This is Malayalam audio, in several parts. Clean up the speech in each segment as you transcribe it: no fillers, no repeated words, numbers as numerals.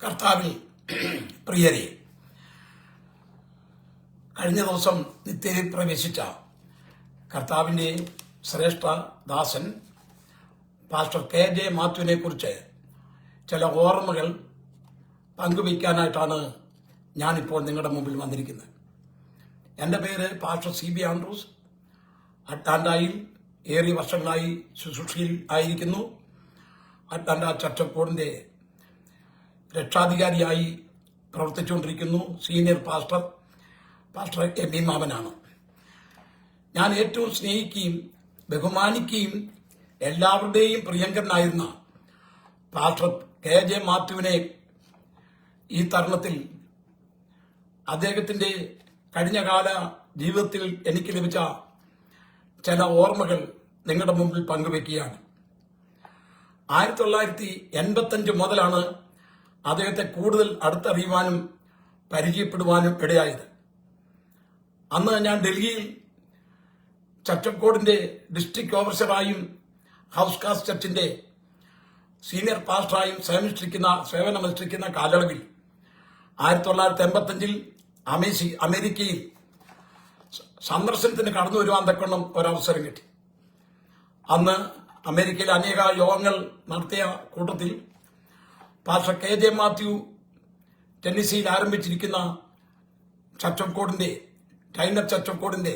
കർത്താവിൽ പ്രിയരെ, കഴിഞ്ഞ ദിവസം നിത്യയിൽ പ്രവേശിച്ച കർത്താവിൻ്റെ ശ്രേഷ്ഠ ദാസൻ പാസ്റ്റർ KJ മാത്യുവിനെ കുറിച്ച് ചില ഓർമ്മകൾ പങ്കുവയ്ക്കാനായിട്ടാണ് ഞാനിപ്പോൾ നിങ്ങളുടെ മുമ്പിൽ വന്നിരിക്കുന്നത്. എൻ്റെ പേര് പാസ്റ്റർ CB ആൻഡ്രൂസ്. അറ്റ്ലാന്റയിൽ ഏറിയ വർഷങ്ങളായി ശുശ്രൂഷയിൽ ആയിരിക്കുന്നു. അറ്റ്ലാന്റ ചർച്ച് ഓഫ് ഗോഡിന്റെ രക്ഷാധികാരിയായി പ്രവർത്തിച്ചുകൊണ്ടിരിക്കുന്നു. സീനിയർ പാസ്റ്റർ MB മാമനാണ്. ഞാൻ ഏറ്റവും സ്നേഹിക്കുകയും ബഹുമാനിക്കുകയും എല്ലാവരുടെയും പ്രിയങ്കരനായിരുന്ന പാസ്റ്റർ KJ മാത്യുവിനെ ഈ തരുണത്തിൽ അദ്ദേഹത്തിന്റെ കഴിഞ്ഞകാല ജീവിതത്തിൽ എനിക്ക് ലഭിച്ച ചില ഓർമ്മകൾ നിങ്ങളുടെ മുമ്പിൽ പങ്കുവെക്കുകയാണ്. 1985 മുതലാണ് അദ്ദേഹത്തെ കൂടുതൽ അടുത്തറിയുവാനും പരിചയപ്പെടുവാനും ഇടയായത്. അന്ന് ഞാൻ ഡൽഹിയിൽ ചർച്ച് ഓഫ് ഗോഡിന്റെ ഡിസ്ട്രിക്ട് ഓഫീസറായും ഹൗസ് കാസ്റ്റ് ചർച്ചിന്റെ സീനിയർ പാസ്റ്ററായും സേവനമനുഷ്ഠിക്കുന്ന കാലയളവിൽ 1985 അമേരിക്കയിൽ സന്ദർശനത്തിന് കടന്നു വരുവാൻ തക്കവണ്ണം ഒരവസരം കിട്ടി. അന്ന് അമേരിക്കയിലെ അനേക യോഗങ്ങൾ നടത്തിയ കൂട്ടത്തിൽ പാസ്റ്റർ KJ മാത്യു ടെന്നസിയിൽ ആരംഭിച്ചിരിക്കുന്ന ചർച്ച് ഓഫ് ഗോഡിന്റെ ടൈനർ ചർച്ച് ഓഫ് ഗോഡിന്റെ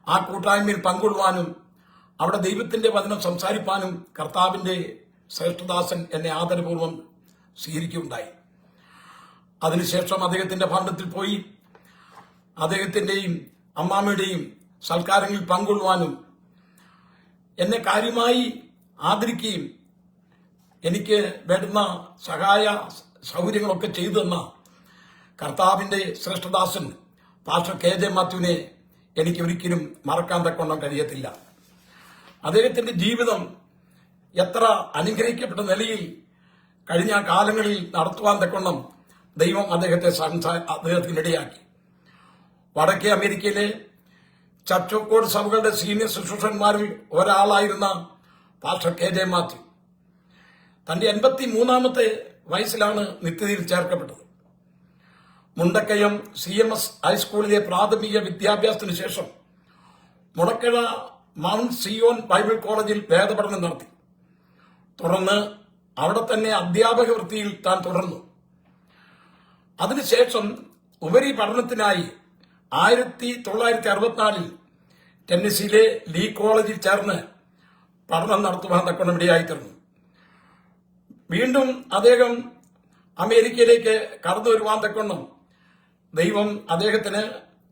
ആ കൂട്ടായ്മയിൽ പങ്കുകൊള്ളുവാനും അവിടെ ദൈവത്തിന്റെ വചനം സംസാരിപ്പാനും കർത്താവിന്റെ ശ്രേഷ്ഠദാസൻ എന്നെ ആദരപൂർവ്വം സ്വീകരിക്കുകയുണ്ടായി. അതിനുശേഷം അദ്ദേഹത്തിന്റെ ഭവനത്തിൽ പോയി അദ്ദേഹത്തിന്റെയും അമ്മാമ്മയുടെയും സൽക്കാരങ്ങളിൽ പങ്കുകൊള്ളുവാനും എന്നെ കാര്യമായി ആദരിക്കുകയും എനിക്ക് വേണ്ടുന്ന സഹായ സൗകര്യങ്ങളൊക്കെ ചെയ്തു തന്ന കർത്താവിന്റെ ശ്രേഷ്ഠദാസൻ പാസ്റ്റർ KJ മാത്യുവിനെ എനിക്ക് ഒരിക്കലും മറക്കാൻ തക്കവണ്ണം കഴിയത്തില്ല. അദ്ദേഹത്തിന്റെ ജീവിതം എത്ര അനുഗ്രഹിക്കപ്പെട്ട നിലയിൽ കഴിഞ്ഞ കാലങ്ങളിൽ നടത്തുവാൻ തക്കവണ്ണം ദൈവം അദ്ദേഹത്തിനിടയാക്കി. വടക്കേ അമേരിക്കയിലെ ചർച്ച് ഓഫ് ഗോഡ് സഭകളുടെ സീനിയർ ശുശ്രൂഷന്മാരിൽ ഒരാളായിരുന്ന പാസ്റ്റർ KJ മാത്യു തന്റെ 83-ാമത്തെ വയസ്സിലാണ് നിത്യതയിൽ ചേർക്കപ്പെട്ടത്. മുണ്ടക്കയം CMS ഹൈസ്കൂളിലെ പ്രാഥമിക വിദ്യാഭ്യാസത്തിനു ശേഷം മുടക്കഴ മൗണ്ട് സിയോൻ ബൈബിൾ കോളേജിൽ വേദപഠനം നടത്തി. തുടർന്ന് അവിടെ തന്നെ അധ്യാപക വൃത്തിയിൽ താൻ തുടർന്നു. അതിനുശേഷം ഉപരി പഠനത്തിനായി 1964 ടെന്നസിയിലെ ലീ കോളേജിൽ ചേർന്ന് പഠനം നടത്തുവാൻ തക്കവണ്ണം ഇടയായിത്തീർന്നു. വീണ്ടും അദ്ദേഹം അമേരിക്കയിലേക്ക് കടന്നു വരുവാൻ തക്കവണ്ണം ദൈവം അദ്ദേഹത്തിന്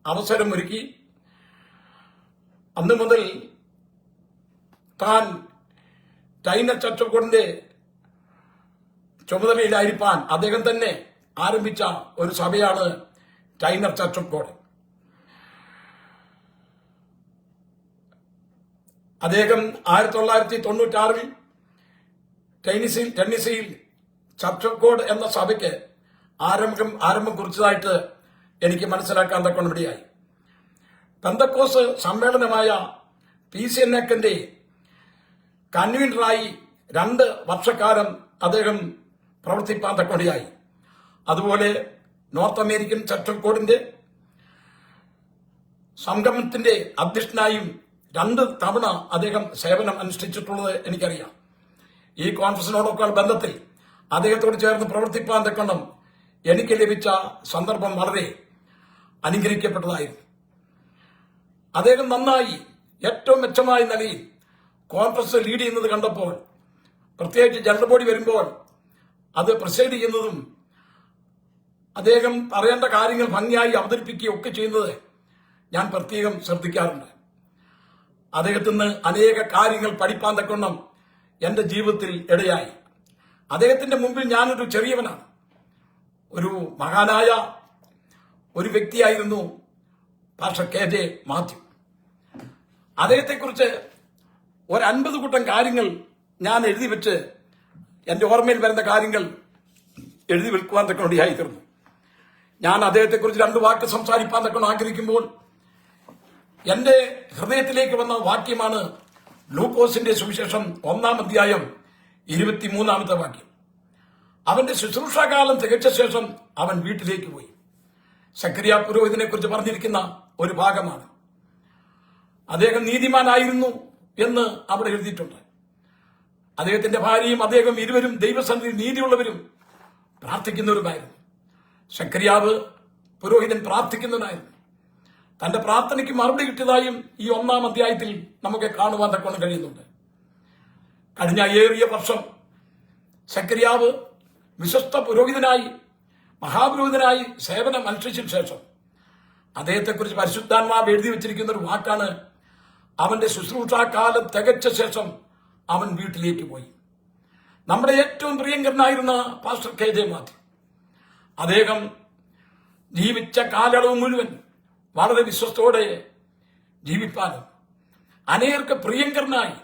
അവസരമൊരുക്കി. അന്നു മുതൽ താൻ ടൈനർ ചർച്ച് ഓഫ് ഗോഡിന്റെ ചുമതലയിലായിരിക്കാൻ അദ്ദേഹം തന്നെ ആരംഭിച്ച ഒരു സഭയാണ് ടൈനർ ചർച്ച് ഓഫ് ഗോഡ്. അദ്ദേഹം 1996 ടെന്നസിയിൽ ചർച്ച് ഓഫ് ഗോഡ് എന്ന സഭയ്ക്ക് ആരംഭം കുറിച്ചതായിട്ട് എനിക്ക് മനസ്സിലാക്കാൻ തക്കവണ്ണം ഇടയായി. പെന്തക്കോസ് സമ്മേളനമായ PCNACന്റെ കൺവീനറായി 2 വർഷക്കാലം അദ്ദേഹം പ്രവർത്തിപ്പാൻ തക്കവണ്ണയായി. അതുപോലെ നോർത്ത് അമേരിക്കൻ ചർച്ച് ഓഫ് ഗോഡിന്റെ സംഗമത്തിന്റെ അധ്യക്ഷനായും 2 തവണ അദ്ദേഹം സേവനം അനുഷ്ഠിച്ചിട്ടുള്ളത് എനിക്കറിയാം. ഈ കോൺഫറൻസിനോടൊക്കെ ബന്ധത്തിൽ അദ്ദേഹത്തോട് ചേർന്ന് പ്രവർത്തിപ്പാൻ തക്കവണ്ണം എനിക്ക് ലഭിച്ച സന്ദർഭം വളരെ അനുഗ്രഹിക്കപ്പെട്ടതായിരുന്നു. അദ്ദേഹം നന്നായി ഏറ്റവും മെച്ചമായ നിലയിൽ കോൺഫറൻസ് ലീഡ് ചെയ്യുന്നത് കണ്ടപ്പോൾ, പ്രത്യേകിച്ച് ജനറൽ ബോഡി വരുമ്പോൾ അത് പ്രസൈഡ് ചെയ്യുന്നതും അദ്ദേഹം പറയേണ്ട കാര്യങ്ങൾ ഭംഗിയായി അവതരിപ്പിക്കുകയൊക്കെ ചെയ്യുന്നത് ഞാൻ പ്രത്യേകം ശ്രദ്ധിക്കാറുണ്ട്. അദ്ദേഹത്തിൽ നിന്ന് അനേക കാര്യങ്ങൾ പഠിപ്പാൻ തക്കവണ്ണം എന്റെ ജീവിതത്തിൽ ഇടയായി. അദ്ദേഹത്തിന്റെ മുമ്പിൽ ഞാനൊരു ചെറിയവനാണ്. ഒരു മഹാനായ ഒരു വ്യക്തിയായിരുന്നു പാസ്റ്റർ KJ മാത്യു. അദ്ദേഹത്തെക്കുറിച്ച് 50 കൂട്ടം കാര്യങ്ങൾ ഞാൻ എഴുതി വെച്ച് എന്റെ ഓർമ്മയിൽ വരുന്ന കാര്യങ്ങൾ എഴുതി വെക്കുവാൻ തക്കവണ്ണയായി തീർന്നു. ഞാൻ അദ്ദേഹത്തെക്കുറിച്ച് 2 വാക്ക് സംസാരിപ്പാൻ തക്കവണ്ണം ആഗ്രഹിക്കുമ്പോൾ എന്റെ ഹൃദയത്തിലേക്ക് വന്ന വാക്യമാണ് ലൂക്കോസിന്റെ സുവിശേഷം 1-ാം അധ്യായം 23-ാമത്തെ വാക്യം. അവന്റെ ശുശ്രൂഷാകാലം തികച്ച ശേഷം അവൻ വീട്ടിലേക്ക് പോയി. സക്കറിയ പുരോഹിതനെ കുറിച്ച് പറഞ്ഞിരിക്കുന്ന ഒരു ഭാഗമാണ്. അദ്ദേഹം നീതിമാനായിരുന്നു എന്ന് അവിടെ എഴുതിയിട്ടുണ്ട്. അദ്ദേഹത്തിന്റെ ഭാര്യയും അദ്ദേഹം ഇരുവരും ദൈവസന്നിധിയിൽ നീതിയുള്ളവരും പ്രാർത്ഥിക്കുന്നവരുമായിരുന്നു. സക്കറിയാവ് പുരോഹിതൻ പ്രാർത്ഥിക്കുന്നവനായിരുന്നു. തന്റെ പ്രാർത്ഥനയ്ക്ക് മറുപടി കിട്ടിയതായും ഈ 1-ാം അധ്യായത്തിൽ നമുക്ക് കാണുവാൻ തക്കൊണ്ട് കഴിയുന്നുണ്ട്. കഴിഞ്ഞ ഏറിയ വർഷം സക്കറിയാവ് വിശ്വസ്ത പുരോഹിതനായി മഹാപുരോഹിതനായി സേവനം അനുഷ്ഠിച്ചതിനു ശേഷം അദ്ദേഹത്തെക്കുറിച്ച് പരിശുദ്ധാത്മാവ് എഴുതി വെച്ചിരിക്കുന്ന ഒരു വാക്കാണ്, അവന്റെ ശുശ്രൂഷാകാലം തികച്ച ശേഷം അവൻ വീട്ടിലേക്ക് പോയി. നമ്മുടെ ഏറ്റവും പ്രിയങ്കരനായിരുന്ന പാസ്റ്റർ KJ മാത്യു, അദ്ദേഹം ജീവിച്ച കാലയളവ് മുഴുവൻ വളരെ വിശ്വസ്തയോടെ ജീവിപ്പാനും അനേകർക്ക് പ്രിയങ്കരനായി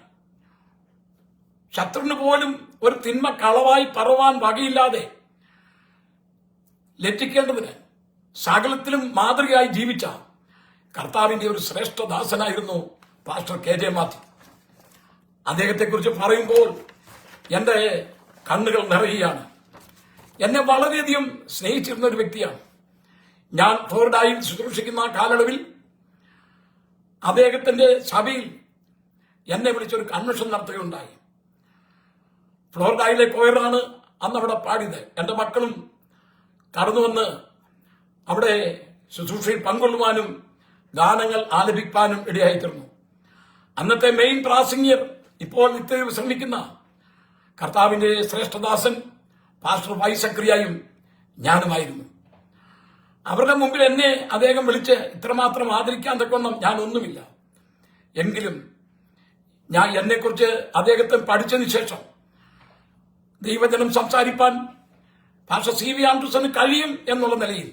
ശത്രുവിന് പോലും ഒരു തിന്മ കളവായി പറവാൻ വകയില്ലാതെ ലജ്ജിക്കേണ്ടതിന് സകലത്തിലും മാതൃകയായി ജീവിച്ച കർത്താവിന്റെ ഒരു ശ്രേഷ്ഠദാസനായിരുന്നു പാസ്റ്റർ KJ മാത്യു. അദ്ദേഹത്തെക്കുറിച്ച് പറയുമ്പോൾ എന്റെ കണ്ണുകൾ നിറയുകയാണ്. എന്നെ വളരെയധികം സ്നേഹിച്ചിരുന്ന ഒരു വ്യക്തിയാണ്. ഞാൻ ഫ്ലോറിഡയിൽ ശുശ്രൂഷിക്കുന്ന കാലയളവിൽ അദ്ദേഹത്തിന്റെ സഭയിൽ എന്നെ വിളിച്ചൊരു കൺവെൻഷൻ നടത്തുകയുണ്ടായി. ഫ്ലോറിഡയിലെ കോയറാണ് അന്ന് അവിടെ പാടിയത്. എന്റെ മക്കളും കടന്നുവന്ന് അവിടെ ശുശ്രൂഷയിൽ പങ്കൊള്ളുവാനും ഗാനങ്ങൾ ആലപിക്കാനും ഇടയായിത്തീർന്നു. അന്നത്തെ മെയിൻ പ്രാസംഗികർ ഇപ്പോൾ നിത്യം ശ്രമിക്കുന്ന കർത്താവിന്റെ ശ്രേഷ്ഠദാസൻ പാസ്റ്റർ വൈ സക്കറിയായും ഞാനുമായിരുന്നു. അവരുടെ മുമ്പിൽ എന്നെ അദ്ദേഹം വിളിച്ച് ഇത്രമാത്രം ആദരിക്കാൻ തക്കൊന്നും ഞാൻ ഒന്നുമില്ല. എങ്കിലും ഞാൻ എന്നെക്കുറിച്ച് അദ്ദേഹത്തെ പഠിച്ചതിന് ശേഷം ദൈവജനം സംസാരിപ്പാൻ പാസ്റ്റർ CV ആൻഡ്രൂസിന് കഴിയും എന്നുള്ള നിലയിൽ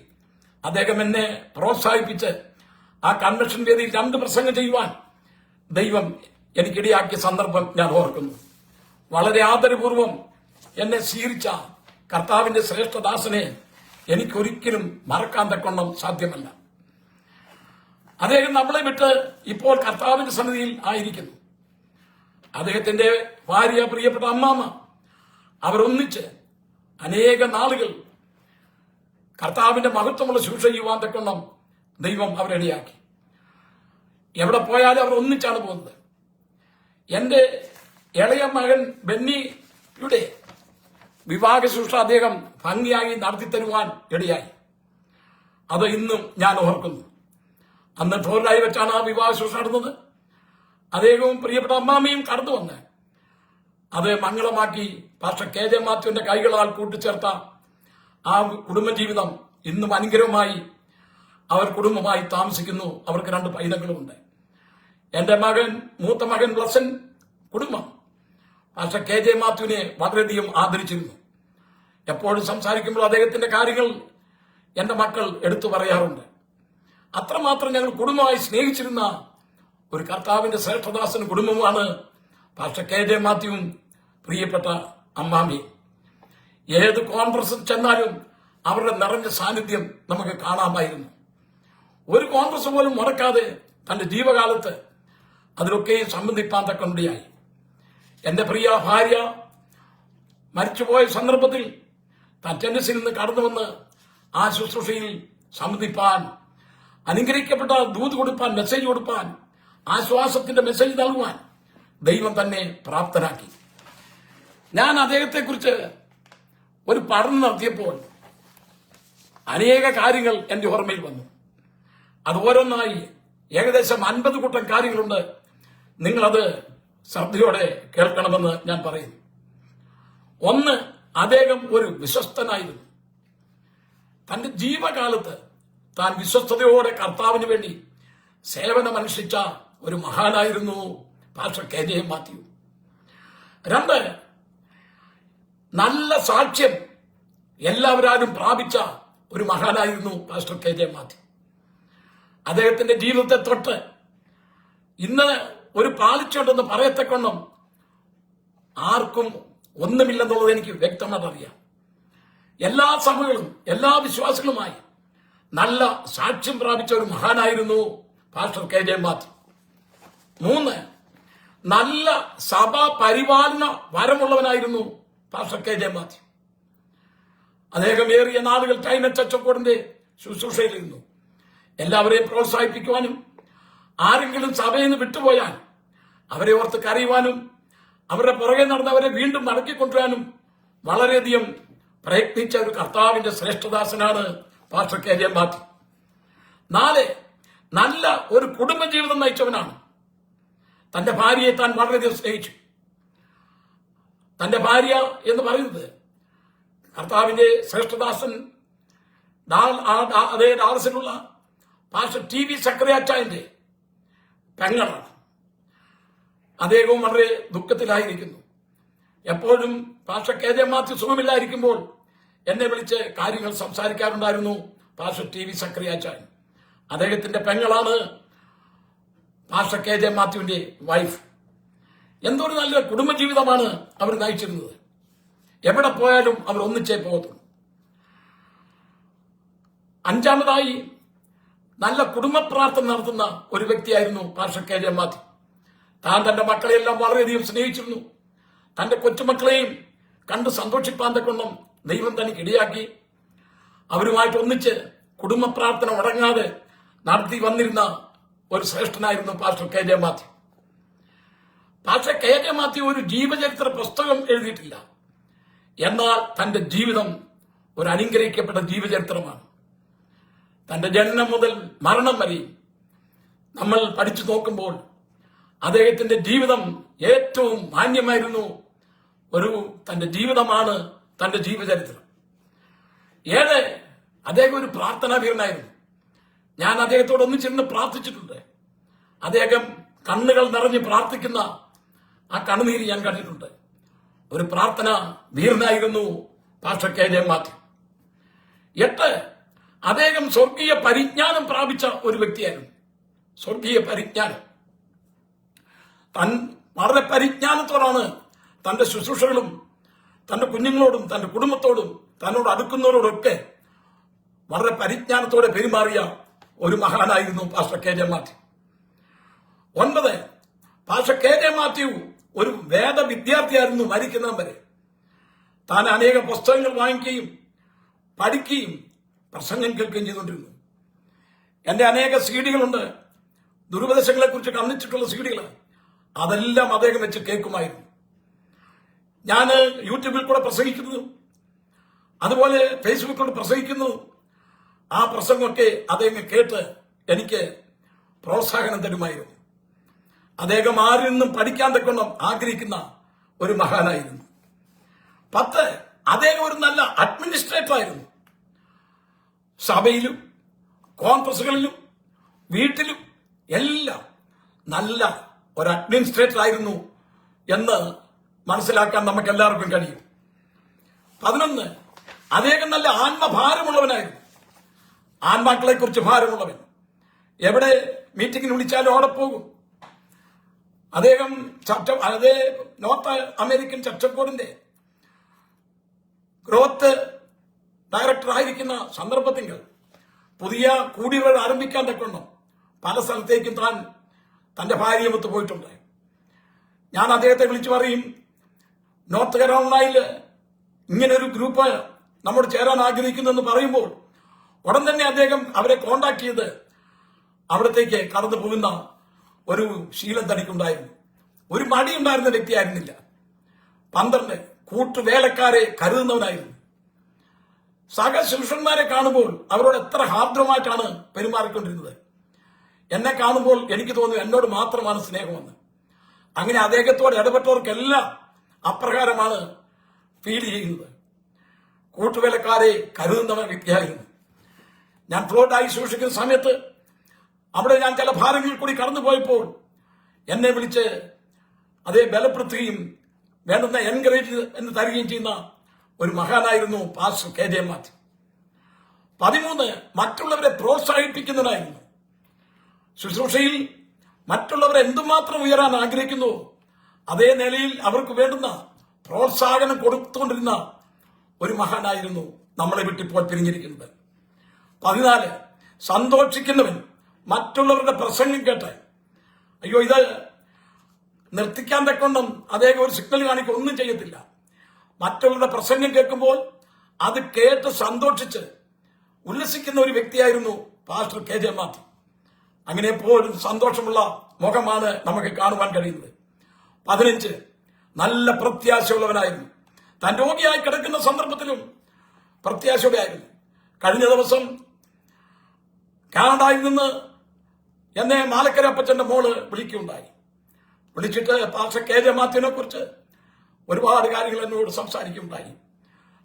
അദ്ദേഹം എന്നെ പ്രോത്സാഹിപ്പിച്ച് ആ കൺവെൻഷൻ വേദിയിൽ 2 പ്രസംഗം ചെയ്യുവാൻ ദൈവം എനിക്കിടയാക്കിയ സന്ദർഭം ഞാൻ ഓർക്കുന്നു. വളരെ ആദരപൂർവം എന്നെ സ്വീകരിച്ച കർത്താവിന്റെ ശ്രേഷ്ഠദാസനെ എനിക്കൊരിക്കലും മറക്കാൻ തക്കൊന്നും സാധ്യമല്ല. അദ്ദേഹം നമ്മളെ വിട്ട് ഇപ്പോൾ കർത്താവിന്റെ സന്നിധിയിൽ ആയിരിക്കുന്നു. അദ്ദേഹത്തിന്റെ ഭാര്യ, പ്രിയപ്പെട്ട അമ്മാമ, അവരൊന്നിച്ച് അനേക നാളുകൾ കർത്താവിന്റെ മഹത്വമുള്ള ശുശ്രൂഷ ചെയ്യുവാൻ തക്കൊന്നും ദൈവം അവരിടയാക്കി. എവിടെ പോയാലും അവർ ഒന്നിച്ചാണ് പോകുന്നത്. എന്റെ ഇളയ മകൻ ബെന്നിയുടെ വിവാഹ ശുശ്രൂഷ അദ്ദേഹം ഭംഗിയായി നടത്തിത്തരുവാൻ ഇടയായി. അത് ഇന്നും ഞാൻ ഓർക്കുന്നു. അന്ന് ഫ്ലോറിഡയിൽ വെച്ചാണ് ആ വിവാഹ ശുശ്രൂഷ നടന്നത്. അദ്ദേഹവും പ്രിയപ്പെട്ട അമ്മാമയും കടന്നു വന്ന് അത് മംഗളമാക്കി പാസ്റ്റർ KJ മാത്യുവിന്റെ കൈകളാൽ കൂട്ടിച്ചേർത്ത ആ കുടുംബജീവിതം ഇന്നും അനുഗ്രഹമായി അവർ കുടുംബമായി താമസിക്കുന്നു. അവർക്ക് 2 പൈതങ്ങളുമുണ്ട്. എന്റെ മൂത്ത മകൻ ബ്ലസൻ കുടുംബം പാസ്റ്റർ KJ മാത്യുവിനെ വളരെയധികം ആദരിച്ചിരുന്നു. എപ്പോഴും സംസാരിക്കുമ്പോൾ അദ്ദേഹത്തിന്റെ കാര്യങ്ങൾ എന്റെ മക്കൾ എടുത്തു പറയാറുണ്ട്. അത്രമാത്രം ഞങ്ങൾ കുടുംബമായി സ്നേഹിച്ചിരുന്ന ഒരു കർത്താവിന്റെ ശ്രേഷ്ഠദാസൻ കുടുംബമാണ് പാസ്റ്റർ KJ മാത്യുവും പ്രിയപ്പെട്ട അമ്മാമിയും. ഏത് കോൺഫറൻസിൽ ചെന്നാലും അവരുടെ നിറഞ്ഞ സാന്നിധ്യം നമുക്ക് കാണാമായിരുന്നു. ഒരു കോൺഗ്രസ് പോലും മുടക്കാതെ തന്റെ ജീവകാലത്ത് അതിലൊക്കെയും സംബന്ധിപ്പാൻ തക്കണ്ടിയായി. എന്റെ പ്രിയ ഭാര്യ മരിച്ചുപോയ സന്ദർഭത്തിൽ താൻ ടെന്നസിൽ നിന്ന് കടന്നുവന്ന് ആ ശുശ്രൂഷയിൽ സംബന്ധിപ്പാൻ, അനുഗ്രഹിക്കപ്പെട്ട ദൂത് കൊടുപ്പാൻ, മെസ്സേജ് കൊടുപ്പാൻ, ആശ്വാസത്തിന്റെ മെസ്സേജ് നൽകുവാൻ ദൈവം തന്നെ പ്രാപ്തനാക്കി. ഞാൻ അദ്ദേഹത്തെക്കുറിച്ച് ഒരു പഠനം നടത്തിയപ്പോൾ അനേക കാര്യങ്ങൾ എന്റെ ഓർമ്മയിൽ വന്നു. അത് ഓരോന്നായി ഏകദേശം 50 കൂട്ടം കാര്യങ്ങളുണ്ട്. നിങ്ങളത് ശ്രദ്ധയോടെ കേൾക്കണമെന്ന് ഞാൻ പറയുന്നു. ഒന്ന്, അദ്ദേഹം ഒരു വിശ്വസ്തനായിരുന്നു. തന്റെ ജീവകാലത്ത് താൻ വിശ്വസ്തയോടെ കർത്താവിന് വേണ്ടി സേവനമനുഷ്ഠിച്ച ഒരു മഹാനായിരുന്നു പാസ്റ്റർ KJ മാത്യു. 2, നല്ല സാക്ഷ്യം എല്ലാവരും പ്രാപിച്ച ഒരു മഹാനായിരുന്നു പാസ്റ്റർ KJ മാത്യു. അദ്ദേഹത്തിന്റെ ജീവിതത്തെ തൊട്ട് ഇന്ന് ഒരു പാലിച്ചുണ്ടെന്ന് പറയത്തക്കൊന്നും ആർക്കും ഒന്നുമില്ലെന്നുള്ളത് എനിക്ക് വ്യക്തമായിട്ട് അറിയാം. എല്ലാ സഭകളും എല്ലാ വിശ്വാസികളുമായി നല്ല സാക്ഷ്യം പ്രാപിച്ച ഒരു മഹാനായിരുന്നു പാസ്റ്റർ KJ മാത്യു. 3, നല്ല സഭാ പരിപാലന വരമുള്ളവനായിരുന്നു പാസ്റ്റർ KJ മാത്യു. അദ്ദേഹം ഏറിയ നാളുകൾ ചൈന ചച്ചക്കോടിന്റെ ശുശ്രൂഷയിലിരുന്നു. എല്ലാവരെയും പ്രോത്സാഹിപ്പിക്കുവാനും ആരെങ്കിലും സഭയിൽ നിന്ന് വിട്ടുപോയാൽ അവരെ ഓർത്ത് കരയുവാനും അവരുടെ പുറകെ നടന്നവരെ വീണ്ടും മടക്കിക്കൊണ്ടുവരാനും വളരെയധികം പ്രയത്നിച്ച ഒരു കർത്താവിന്റെ ശ്രേഷ്ഠദാസനാണ് പാസ്റ്റർ KJ മാത്യു. 4, നല്ല ഒരു കുടുംബജീവിതം നയിച്ചവനാണ്. തന്റെ ഭാര്യയെ താൻ വളരെയധികം സ്നേഹിച്ചു. തന്റെ ഭാര്യ എന്ന് പറയുന്നത് കർത്താവിന്റെ ശ്രേഷ്ഠദാസൻ അതേ ഡാളസിലുള്ള പാസ്റ്റർ TV സക്കറിയാച്ചായന്റെ പെങ്ങളാണ്. അദ്ദേഹവും വളരെ ദുഃഖത്തിലായിരിക്കുന്നു. എപ്പോഴും പാസ്റ്റർ KJ മാത്യു സുഖമില്ലായിരിക്കുമ്പോൾ എന്നെ വിളിച്ച് കാര്യങ്ങൾ സംസാരിക്കാറുണ്ടായിരുന്നു പാസ്റ്റർ TV സക്കറിയാച്ചായൻ. അദ്ദേഹത്തിന്റെ പെങ്ങളാണ് പാസ്റ്റർ KJ മാത്യുവിന്റെ വൈഫ്. എന്തൊരു നല്ല കുടുംബജീവിതമാണ് അവർ നയിച്ചിരുന്നത്. എവിടെ പോയാലും അവർ ഒന്നിച്ചേ പോകത്തുള്ളൂ. 5-മതായി നല്ല കുടുംബ പ്രാർത്ഥന നടത്തുന്ന ഒരു വ്യക്തിയായിരുന്നു പാസ്റ്റർ KJ മാത്യു. താൻ തന്റെ മക്കളെയെല്ലാം വളരെയധികം സ്നേഹിച്ചിരുന്നു. തന്റെ കൊച്ചുമക്കളെയും കണ്ട് സന്തോഷിപ്പാൻ തക്കൊണ്ടും ദൈവം തനിക്ക് ഇടയാക്കി. അവരുമായിട്ട് ഒന്നിച്ച് കുടുംബ പ്രാർത്ഥന മുടങ്ങാതെ നടത്തി വന്നിരുന്ന ഒരു ശ്രേഷ്ഠനായിരുന്നു pastor KJ Mathew. Pastor KJ Mathew ഒരു ജീവചരിത്ര പുസ്തകം എഴുതിയിട്ടില്ല. എന്നാൽ തന്റെ ജീവിതം ഒരു അനുഗ്രഹിക്കപ്പെട്ട ജീവചരിത്രമാണ്. തന്റെ ജനനം മുതൽ മരണം വരെ നമ്മൾ പഠിച്ചു നോക്കുമ്പോൾ അദ്ദേഹത്തിന്റെ ജീവിതം ഏറ്റവും മാന്യമായിരുന്നു. തന്റെ ജീവിതമാണ് തന്റെ ജീവചരിത്രം. 7, അദ്ദേഹം ഒരു പ്രാർത്ഥനാവീരനായിരുന്നു. ഞാൻ അദ്ദേഹത്തോട് ഒന്നിച്ചിരുന്ന് പ്രാർത്ഥിച്ചിട്ടുണ്ട്. അദ്ദേഹം കണ്ണുകൾ നിറഞ്ഞ് പ്രാർത്ഥിക്കുന്ന ആ കണ്ണുനീര് ഞാൻ കണ്ടിട്ടുണ്ട്. ഒരു പ്രാർത്ഥന വീരനായിരുന്നു പാസ്റ്റർ KJ മാത്യു. 8, അദ്ദേഹം സ്വർഗീയ പരിജ്ഞാനം പ്രാപിച്ച ഒരു വ്യക്തിയായിരുന്നു. സ്വർഗീയ പരിജ്ഞാനം. താൻ വളരെ പരിജ്ഞാനത്തോടാണ് തന്റെ ശുശ്രൂഷകളും തന്റെ കുഞ്ഞുങ്ങളോടും തന്റെ കുടുംബത്തോടും തന്നോട് അടുക്കുന്നവരോടൊക്കെ വളരെ പരിജ്ഞാനത്തോടെ പെരുമാറിയ ഒരു മഹാനായിരുന്നു pastor KJ Mathew. 9, pastor KJ Mathew ഒരു വേദ വിദ്യാർത്ഥിയായിരുന്നു മരിക്കുന്നതും വരെ. താൻ അനേക പുസ്തകങ്ങൾ വാങ്ങിക്കുകയും പഠിക്കുകയും പ്രസംഗം കേൾക്കുകയും ചെയ്തുകൊണ്ടിരുന്നു. എന്റെ അനേക സീഡികളുണ്ട്, ദുരുപദേശങ്ങളെ കുറിച്ച് കണ്ണിച്ചിട്ടുള്ള സീഡികൾ. അതെല്ലാം അദ്ദേഹം വെച്ച് കേൾക്കുമായിരുന്നു. ഞാൻ യൂട്യൂബിൽ കൂടെ പ്രസംഗിക്കുന്നു, അതുപോലെ ഫേസ്ബുക്കിലൂടെ പ്രസംഗിക്കുന്നു. ആ പ്രസംഗമൊക്കെ അദ്ദേഹം കേട്ട് എനിക്ക് പ്രോത്സാഹനം തരുമായിരുന്നു. അദ്ദേഹം ആരിൽ നിന്നും പഠിക്കാൻ തക്കണം ആഗ്രഹിക്കുന്ന ഒരു മഹാനായിരുന്നു. 10, അദ്ദേഹം ഒരു നല്ല അഡ്മിനിസ്ട്രേറ്റർ ആയിരുന്നു. സഭയിലും കോൺഫറൻസുകളിലും വീട്ടിലും എല്ലാം നല്ല ഒരു അഡ്മിനിസ്ട്രേറ്റർ ആയിരുന്നു എന്ന് മനസ്സിലാക്കാൻ നമുക്ക് എല്ലാവർക്കും കഴിയും. 11, അദ്ദേഹം നല്ല ആത്മഭാരമുള്ളവനായിരുന്നു. ആത്മാക്കളെ കുറിച്ച് ഭാരമുള്ളവൻ. എവിടെ മീറ്റിംഗിന് വിളിച്ചാലും അവിടെ പോകും. അദ്ദേഹം നോർത്ത് അമേരിക്കൻ ചർച്ചക്കോടിന്റെ ഗ്രോത്ത് ഡയറക്ടർ ആയിരിക്കുന്ന സന്ദർഭത്തിൽ പുതിയ കൂടികൾ ആരംഭിക്കാൻ തക്കണം പല സ്ഥലത്തേക്കും താൻ തന്റെ ഭാര്യയുമൊത്ത് പോയിട്ടുണ്ട്. ഞാൻ അദ്ദേഹത്തെ വിളിച്ചു പറയും, നോർത്ത് കരോളൈനയിൽ ഇങ്ങനൊരു ഗ്രൂപ്പ് നമ്മോട് ചേരാൻ ആഗ്രഹിക്കുന്നെന്ന് പറയുമ്പോൾ ഉടൻ തന്നെ അദ്ദേഹം അവരെ കോണ്ടാക്ട് ചെയ്ത് അവിടത്തേക്ക് കടന്നു പോകുന്ന ഒരു ശീലം തനിക്കുണ്ടായിരുന്നു. ഒരു മടിയുണ്ടായിരുന്ന വ്യക്തിയായിരുന്നില്ല. 12, കൂട്ടുവേലക്കാരെ കരുതുന്നവനായിരുന്നു. സഹശിഷ്യന്മാരെ കാണുമ്പോൾ അവരോട് എത്ര ഹാർദ്രമായിട്ടാണ് പെരുമാറിക്കൊണ്ടിരുന്നത്. എന്നെ കാണുമ്പോൾ എനിക്ക് തോന്നുന്നു എന്നോട് മാത്രമാണ് സ്നേഹമെന്ന്. അങ്ങനെ അദ്ദേഹത്തോട് ഇടപെട്ടവർക്കെല്ലാം അപ്രകാരമാണ് ഫീൽ ചെയ്യുന്നത്. കൂട്ടുവേലക്കാരെ കരുതുന്ന വ്യക്തിയായിരുന്നു. ഞാൻ ഫ്ലോട്ടായി സൂക്ഷിക്കുന്ന സമയത്ത് അവിടെ ഞാൻ ചില ഭാരങ്ങളിൽ കൂടി കടന്നുപോയപ്പോൾ എന്നെ വിളിച്ച് അതേ ബലപ്പെടുത്തുകയും വേണ്ടുന്ന എൻകറേജ് എന്ന് തരികയും ചെയ്യുന്ന ഒരു മഹാനായിരുന്നു പാസ്റ്റർ KJ മാത്യു. 13, മറ്റുള്ളവരെ പ്രോത്സാഹിപ്പിക്കുന്നതിനായിരുന്നു. ശുശ്രൂഷയിൽ മറ്റുള്ളവരെ എന്തുമാത്രം ഉയരാൻ ആഗ്രഹിക്കുന്നു അതേ നിലയിൽ അവർക്ക് വേണ്ടുന്ന പ്രോത്സാഹനം കൊടുത്തുകൊണ്ടിരുന്ന ഒരു മഹാനായിരുന്നു നമ്മളെ വിട്ടിപ്പോൾ പിരിഞ്ഞിരിക്കുന്നത്. 14, സന്തോഷിക്കുന്നവൻ. മറ്റുള്ളവരുടെ പ്രസംഗം കേട്ട് അയ്യോ ഇത് നിർത്തിക്കാൻ തക്കൊണ്ടും അദ്ദേഹം ഒരു സിഗ്നൽ കാണിക്കുക ഒന്നും ചെയ്യത്തില്ല. മറ്റുള്ളവരുടെ പ്രസംഗം കേൾക്കുമ്പോൾ അത് കേട്ട് സന്തോഷിച്ച് ഉല്ലസിക്കുന്ന ഒരു വ്യക്തിയായിരുന്നു പാസ്റ്റർ KJ മാത്യു. അങ്ങനെ എപ്പോഴും സന്തോഷമുള്ള മുഖമാണ് നമുക്ക് കാണുവാൻ കഴിയുന്നത്. 15 നല്ല പ്രത്യാശയുള്ളവനായിരുന്നു. താൻ രോഗിയായി കിടക്കുന്ന സന്ദർഭത്തിലും പ്രത്യാശയോടെയായിരുന്നു. കഴിഞ്ഞ ദിവസം കാനഡയിൽ നിന്ന് എന്നെ മാലക്കര അപ്പച്ചന്റെ മോള് വിളിക്കുകയുണ്ടായി. വിളിച്ചിട്ട് പാസ്റ്റർ KJ മാത്യുവിനെ കുറിച്ച് ഒരുപാട് കാര്യങ്ങൾ എന്നോട് സംസാരിക്കുകയുണ്ടായി.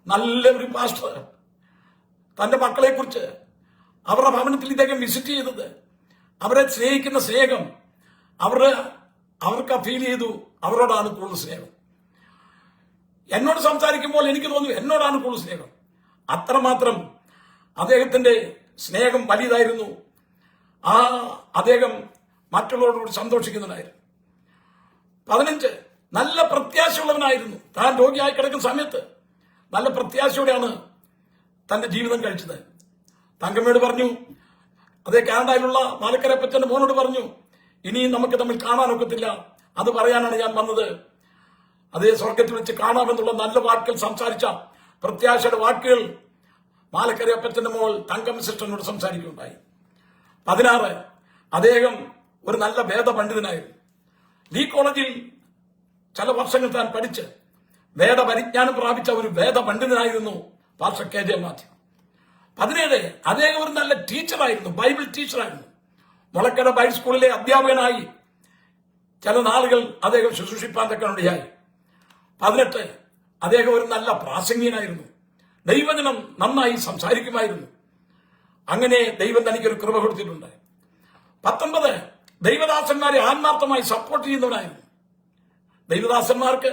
നല്ലൊരു പാസ്റ്റർ, തന്റെ മക്കളെ കുറിച്ച്, അവരുടെ ഭവനത്തിൽ ഇദ്ദേഹം വിസിറ്റ് ചെയ്തത്, അവരെ സ്നേഹിക്കുന്ന സ്നേഹം അവർക്ക് ഫീൽ ചെയ്തു. അവരോടാണ് കൂടുതൽ സ്നേഹം. എന്നോട് സംസാരിക്കുമ്പോൾ എനിക്ക് തോന്നി എന്നോടാണ് കൂടുതൽ സ്നേഹം. അത്രമാത്രം അദ്ദേഹത്തിന്റെ സ്നേഹം വലിയതായിരുന്നു. അദ്ദേഹം മറ്റുള്ളവരോട് സന്തോഷിക്കുന്നതായിരുന്നു. 15 നല്ല പ്രത്യാശയുള്ളവനായിരുന്നു. താൻ രോഗിയായി കിടക്കുന്ന സമയത്ത് നല്ല പ്രത്യാശയോടെയാണ് തന്റെ ജീവിതം കഴിച്ചത്. തങ്കമ്മയോട് പറഞ്ഞു, അതേ കാനഡയിലുള്ള മാലക്കര അപ്പച്ചന്റെ മോനോട് പറഞ്ഞു, ഇനിയും നമുക്ക് തമ്മിൽ കാണാനൊക്കത്തില്ല, അത് പറയാനാണ് ഞാൻ വന്നത്. അതേ സ്വർഗത്തിൽ വെച്ച് കാണാമെന്നുള്ള നല്ല വാക്കുകൾ സംസാരിച്ച പ്രത്യാശയുടെ വാക്കുകൾ മാലക്കര അപ്പച്ചന്റെ മോൾ തങ്കമ്മ സിസ്റ്ററിനോട് സംസാരിക്കുകയുണ്ടായി. 16 അദ്ദേഹം ഒരു നല്ല വേദപണ്ഡിതനായിരുന്നു. ഈ കോളേജിൽ ചില വർഷങ്ങൾ താൻ പഠിച്ച് വേദപരിജ്ഞാനം പ്രാപിച്ച ഒരു വേദപണ്ഡിതനായിരുന്നു പാസ്റ്റർ KJ മാത്യു. 17 അദ്ദേഹം ഒരു നല്ല ടീച്ചറായിരുന്നു, ബൈബിൾ ടീച്ചറായിരുന്നു. മുളക്കര ബൈബിൾ സ്കൂളിലെ അധ്യാപകനായി ചില നാളുകൾ അദ്ദേഹം ശുശ്രൂഷിപ്പാൻ തക്കനിടയായി. 18 അദ്ദേഹം ഒരു നല്ല പ്രാസംഗികനായിരുന്നു. ദൈവജനം നന്നായി സംസാരിക്കുമായിരുന്നു. അങ്ങനെ ദൈവം തനിക്കൊരു കൃപ കൊടുത്തിട്ടുണ്ട്. 19 ദൈവദാസന്മാരെ ആത്മാർത്ഥമായി സപ്പോർട്ട് ചെയ്യുന്നവനായിരുന്നു. ദൈവദാസന്മാർക്ക്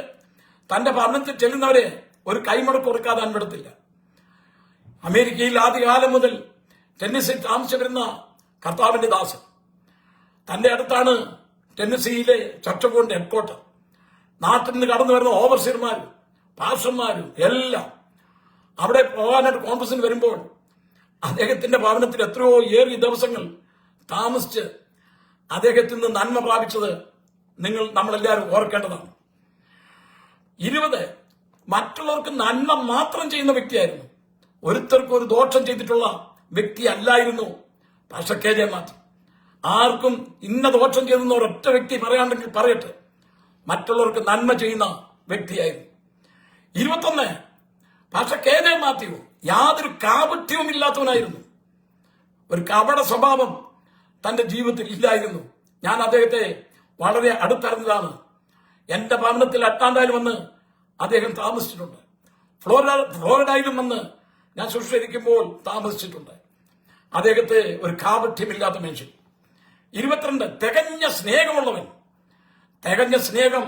തന്റെ ഭരണത്തിൽ ചെല്ലുന്നവരെ ഒരു കൈമുടക്ക് കൊടുക്കാതെ അനുവദിത്തില്ല. അമേരിക്കയിൽ ആദ്യകാലം മുതൽ ടെന്നസിയിൽ താമസിച്ചു വരുന്ന കർത്താവിന്റെ ദാസൻ, തന്റെ അടുത്താണ് ടെന്നസിയിലെ ചർച്ചകോണിന്റെ ഹെഡ്ക്വാർട്ടർ. നാട്ടിൽ നിന്ന് കടന്നു വരുന്ന ഓവർസിയർമാരും പാസ്റ്റർമാരും എല്ലാം അവിടെ പോകാനായിട്ട് കോൺഫറൻസിന് വരുമ്പോൾ അദ്ദേഹത്തിന്റെ ഭവനത്തിൽ എത്രയോ ഏറിയ ദിവസങ്ങൾ താമസിച്ച് അദ്ദേഹത്തിൽ നിന്ന് നന്മ പ്രാപിച്ചത് നമ്മളെല്ലാവരും ഓർക്കേണ്ടതാണ്. 20 മറ്റുള്ളവർക്ക് നന്മ മാത്രം ചെയ്യുന്ന വ്യക്തിയായിരുന്നു. ഒരുത്തർക്കും ഒരു ദോഷം ചെയ്തിട്ടുള്ള വ്യക്തി അല്ലായിരുന്നു പാസ്റ്റർ KJ മാത്യു. ആർക്കും ഇന്ന ദോഷം ചെയ്തെന്ന ഒരൊറ്റ വ്യക്തി പറയാണ്ടെങ്കിൽ പറയട്ടെ, മറ്റുള്ളവർക്ക് നന്മ ചെയ്യുന്ന വ്യക്തിയായിരുന്നു. 21 പാസ്റ്റർ KJ മാത്യു യാതൊരു കാപട്യവും ഇല്ലാത്തവനായിരുന്നു. ഒരു കപട സ്വഭാവം തന്റെ ജീവിതത്തിൽ ഇല്ലായിരുന്നു. ഞാൻ അദ്ദേഹത്തെ വളരെ അടുത്തറിഞ്ഞതാണ്. എന്റെ ഭവനത്തിൽ അറ്റ്ലാന്റയിൽ വന്ന് അദ്ദേഹം താമസിച്ചിട്ടുണ്ട്. ഫ്ലോറിഡയിലും വന്ന് ഞാൻ ശുശ്രൂഷിക്കുമ്പോൾ താമസിച്ചിട്ടുണ്ട്. അദ്ദേഹത്തെ ഒരു കാപട്യമില്ലാത്ത മനുഷ്യൻ. 22 തികഞ്ഞ സ്നേഹമുള്ളവൻ. തികഞ്ഞ സ്നേഹം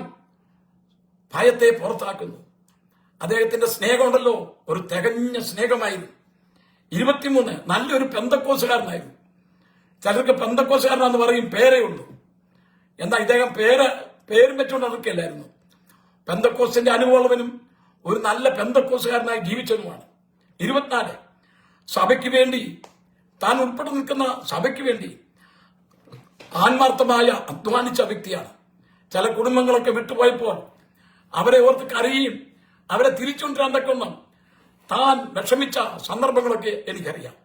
ഭയത്തെ പുറത്താക്കുന്നു. അദ്ദേഹത്തിന്റെ സ്നേഹമുണ്ടല്ലോ, ഒരു തികഞ്ഞ സ്നേഹമായിരുന്നു. 23 നല്ലൊരു പെന്തക്കോസുകാരനായിരുന്നു. ചിലർക്ക് പെന്തക്കോസുകാരനാന്ന് പറയും, പേരേ ഉള്ളൂ. എന്നാൽ ഇദ്ദേഹം പേരും വെച്ചുകൊണ്ട് നടക്കുകയല്ലായിരുന്നു. പെന്തക്കോസിന്റെ അനുഭവമുള്ളവനും ഒരു നല്ല പെന്തക്കോസുകാരനായി ജീവിച്ചതുമാണ്. 24 സഭയ്ക്ക് വേണ്ടി, താൻ ഉൾപ്പെടെ നിൽക്കുന്ന സഭയ്ക്ക് വേണ്ടി ആത്മാർത്ഥമായ അധ്വാനിച്ച വ്യക്തിയാണ്. ചില കുടുംബങ്ങളൊക്കെ വിട്ടുപോയപ്പോൾ അവരെ ഓർത്ത് കരയുകയും അവരെ തിരിച്ചുകൊണ്ടിരാൻ തക്കൊന്നും താൻ വിഷമിച്ച സന്ദർഭങ്ങളൊക്കെ എനിക്കറിയാം.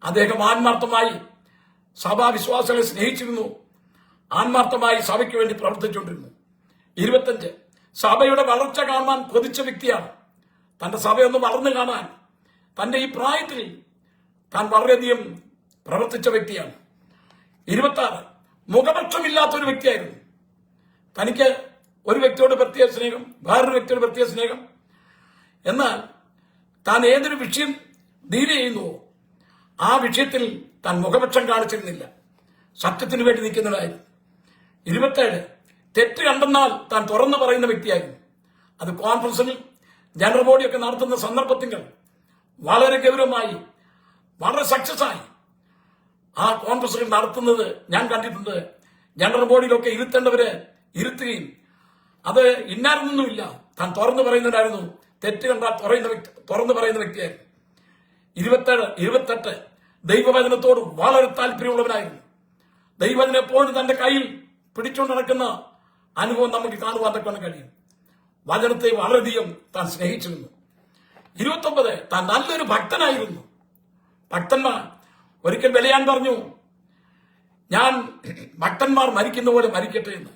അദ്ദേഹം ആത്മാർത്ഥമായി സഭാവിശ്വാസികളെ സ്നേഹിച്ചിരുന്നു. ആത്മാർത്ഥമായി സഭയ്ക്ക് വേണ്ടി പ്രവർത്തിച്ചുകൊണ്ടിരുന്നു. 25 സഭയുടെ വളർച്ച കാണാൻ കൊതിച്ച വ്യക്തിയാണ്. തന്റെ സഭയൊന്ന് വളർന്നു കാണാൻ തന്റെ ഈ പ്രായത്തിൽ താൻ വളരെയധികം പ്രവർത്തിച്ച വ്യക്തിയാണ്. 26 മുഖപക്ഷമില്ലാത്തൊരു വ്യക്തിയായിരുന്നു. തനിക്ക് ഒരു വ്യക്തിയോട് പ്രത്യേക സ്നേഹം, വേറൊരു വ്യക്തിയോട് പ്രത്യേക സ്നേഹം. എന്നാൽ താൻ ഏതൊരു വിഷയം ഡീൽ ചെയ്യുന്നുവോ ആ വിഷയത്തിൽ താൻ മുഖപക്ഷം കാണിച്ചിരുന്നില്ല. സത്യത്തിന് വേണ്ടി നിൽക്കുന്നതായിരുന്നു. 27 തെറ്റ് കണ്ടെന്നാൽ താൻ തുറന്നു പറയുന്ന വ്യക്തിയായിരുന്നു. അത് കോൺഫറൻസിൽ ജനറൽ ബോഡിയൊക്കെ നടത്തുന്ന സന്ദർഭത്തിൽ വളരെ ഗൗരവമായി, വളരെ സക്സസ് ആയി ആ കോൺഫറൻസുകൾ നടത്തുന്നത് ഞാൻ കണ്ടിട്ടുണ്ട്. ജനറൽ ബോഡിയിലൊക്കെ ഇരുത്തേണ്ടവരെ ഇരുത്തുകയും അത് ഇന്നാരൊന്നുമില്ല, താൻ തുറന്നു പറയുന്നവരായിരുന്നു. തെറ്റ് കണ്ടാൽ തുറന്നു പറയുന്ന വ്യക്തിയായിരുന്നു. 28 ദൈവവചനത്തോട് വളരെ താല്പര്യമുള്ളവനായിരുന്നു. ദൈവവചനം എപ്പോഴും തന്റെ കയ്യിൽ പിടിച്ചുകൊണ്ട് നടക്കുന്ന അനുഭവം നമുക്ക് കാണുവാൻ തക്കാൻ കഴിയും. വചനത്തെ വളരെയധികം താൻ സ്നേഹിച്ചിരുന്നു. 29 താൻ നല്ലൊരു ഭക്തനായിരുന്നു. ഭക്തന്മാർ ഒരിക്കൽ ബലിയാൻ പറഞ്ഞു, ഞാൻ ഭക്തന്മാർ മരിക്കുന്ന പോലെ മരിക്കട്ടെ എന്ന്.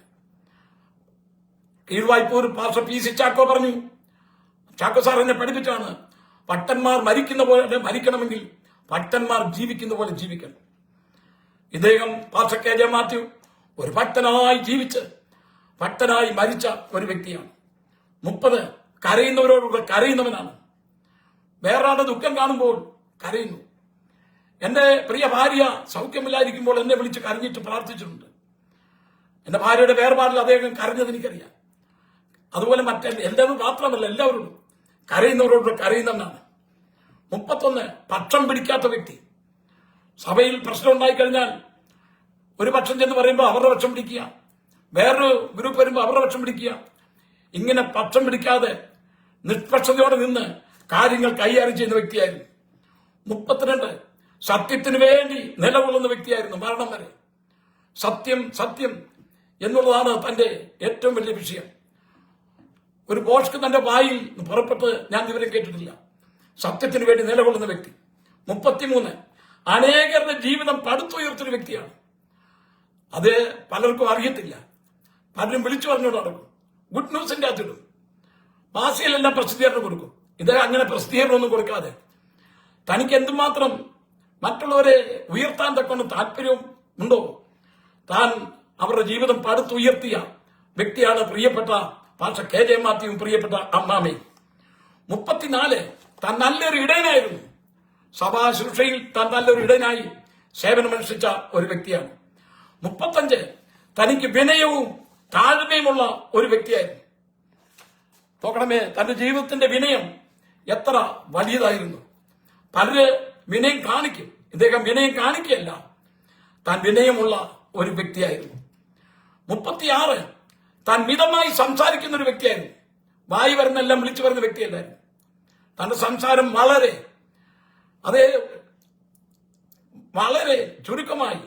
Keezhvaipur pastor P C Chacko പറഞ്ഞു, ചാക്കോ സാർ എന്നെ പഠിപ്പിച്ചാണ്, ഭക്തന്മാർ മരിക്കുന്ന പോലെ മരിക്കണമെങ്കിൽ ഭക്തന്മാർ ജീവിക്കുന്ന പോലെ ജീവിക്കണം. ഇദ്ദേഹം പാസ്റ്റർ കെ ജെ മാത്യു ഒരു ഭക്തനായി ജീവിച്ച് ഭക്തനായി മരിച്ച ഒരു വ്യക്തിയാണ്. 30 കരയുന്നവരോടുകൂടെ കരയുന്നവനാണ്. വേറൊരാളുടെ ദുഃഖം കാണുമ്പോൾ കരയുന്നു. എന്റെ പ്രിയ ഭാര്യ സൗഖ്യമില്ലായിരിക്കുമ്പോൾ എന്നെ വിളിച്ച് കരഞ്ഞിട്ട് പ്രാർത്ഥിച്ചിട്ടുണ്ട്. എന്റെ ഭാര്യയുടെ വേർപാടിൽ അദ്ദേഹം കരഞ്ഞത് എനിക്കറിയാം. അതുപോലെ എന്റേത് മാത്രമല്ല, എല്ലാവരോടും കരയുന്നവരോട് കരയുന്നവനാണ്. 31 പക്ഷം പിടിക്കാത്ത വ്യക്തി. സഭയിൽ പ്രശ്നം ഉണ്ടായിക്കഴിഞ്ഞാൽ ഒരു പക്ഷം ചെന്ന് പറയുമ്പോൾ അവരുടെ പക്ഷം പിടിക്കുക, വേറൊരു ഗ്രൂപ്പ് വരുമ്പോൾ അവരുടെ പക്ഷം പിടിക്കുക. ഇങ്ങനെ പക്ഷം പിടിക്കാതെ നിഷ്പക്ഷതയോടെ നിന്ന് കാര്യങ്ങൾ കൈകാര്യം ചെയ്യുന്ന വ്യക്തിയായിരുന്നു. 32 സത്യത്തിന് വേണ്ടി നിലകൊള്ളുന്ന വ്യക്തിയായിരുന്നു മരണം വരെ. സത്യം സത്യം എന്നുള്ളതാണ് തന്റെ ഏറ്റവും വലിയ വിഷയം. ഒരു ബോഷ്ക്ക് തന്റെ വായിൽ പുറപ്പെട്ട് ഞാൻ വിവരം കേട്ടിട്ടില്ല. സത്യത്തിന് വേണ്ടി നിലകൊള്ളുന്ന വ്യക്തി. 33 അനേകരുടെ ജീവിതം പടുത്തുയർത്തുന്ന വ്യക്തിയാണ്. അത് പലർക്കും അറിയത്തില്ല. പലരും വിളിച്ചു പറഞ്ഞോട് നടക്കും. ഗുഡ് ന്യൂസിന്റെ അകത്തിടും. ഭാഷയിലെല്ലാം പ്രസിദ്ധീകരണം കൊടുക്കും. ഇത് അങ്ങനെ പ്രസിദ്ധീകരണമൊന്നും കൊടുക്കാതെ തനിക്ക് എന്തുമാത്രം മറ്റുള്ളവരെ ഉയർത്താൻ തക്കൊണ്ട് താല്പര്യവും ഉണ്ടോ, താൻ അവരുടെ ജീവിതം പടുത്തുയർത്തിയ വ്യക്തിയാണ് പ്രിയപ്പെട്ട പാസ്റ്റർ കെ ജെ മാത്യുവും പ്രിയപ്പെട്ട അമ്മാമയും. 34 താൻ നല്ലൊരു ഇടയനായിരുന്നു. സഭാ ശുശ്രൂഷയിൽ താൻ നല്ലൊരു ഇടയനായി സേവനമനുഷ്ഠിച്ച ഒരു വ്യക്തിയാണ്. 35 തനിക്ക് വിനയവും താഴ്മയുമുള്ള ഒരു വ്യക്തിയായിരുന്നു. നോക്കണമേ, തന്റെ ജീവിതത്തിന്റെ വിനയം എത്ര വലിയതായിരുന്നു. പലര് വിനയം കാണിക്കും, ഇദ്ദേഹം വിനയം കാണിക്കുകയല്ല, താൻ വിനയമുള്ള ഒരു വ്യക്തിയായിരുന്നു. 36 താൻ മിതമായി സംസാരിക്കുന്ന ഒരു വ്യക്തിയായിരുന്നു. വായി വരുന്നെല്ലാം വിളിച്ചു വരുന്ന വ്യക്തിയല്ലായിരുന്നു. തന്റെ സംസാരം വളരെ ചുരുക്കമായി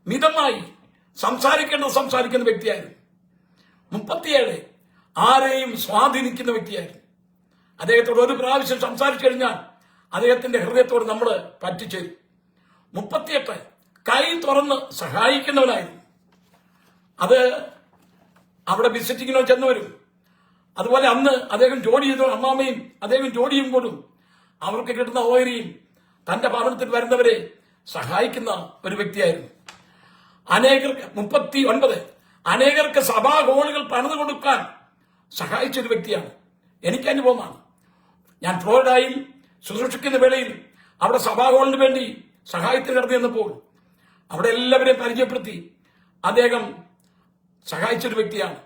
മിതമായി സംസാരിക്കുന്ന വ്യക്തിയായിരുന്നു. 37 ആരെയും സ്വാധീനിക്കുന്ന വ്യക്തിയായിരുന്നു. അദ്ദേഹത്തോട് ഒരു പ്രാവശ്യം സംസാരിച്ചു കഴിഞ്ഞാൽ അദ്ദേഹത്തിന്റെ ഹൃദയത്തോട് നമ്മൾ പറ്റിച്ചേരും. 38 കൈ തുറന്ന് സഹായിക്കുന്നവനായിരുന്നു. അത് അവിടെ വിസിറ്റിങ്ങിനോ ചെന്ന് വരും. അതുപോലെ അന്ന് അദ്ദേഹം ജോലി ചെയ്ത അമ്മാമയും അദ്ദേഹം ജോലി ചെയ്യുമ്പോഴും അവർക്ക് കിട്ടുന്ന ഓഹരിയും തന്റെ ഭവനത്തിൽ വരുന്നവരെ സഹായിക്കുന്ന ഒരു വ്യക്തിയായിരുന്നു. 39 അനേകർക്ക് സഭാ ഹോളുകൾ പണിതു കൊടുക്കാൻ സഹായിച്ച ഒരു വ്യക്തിയാണ്. എനിക്ക് അനുഭവമാണ്. ഞാൻ ഫ്ലോറിഡയിൽ ശുശ്രൂഷിക്കുന്ന വേളയിൽ അവിടെ സഭാ ഹോളിന് വേണ്ടി സഹായത്തിന് കടന്നു ചെന്നപ്പോൾ അവിടെ എല്ലാവരെയും പരിചയപ്പെടുത്തി അദ്ദേഹം സഹായിച്ചൊരു വ്യക്തിയാണ്.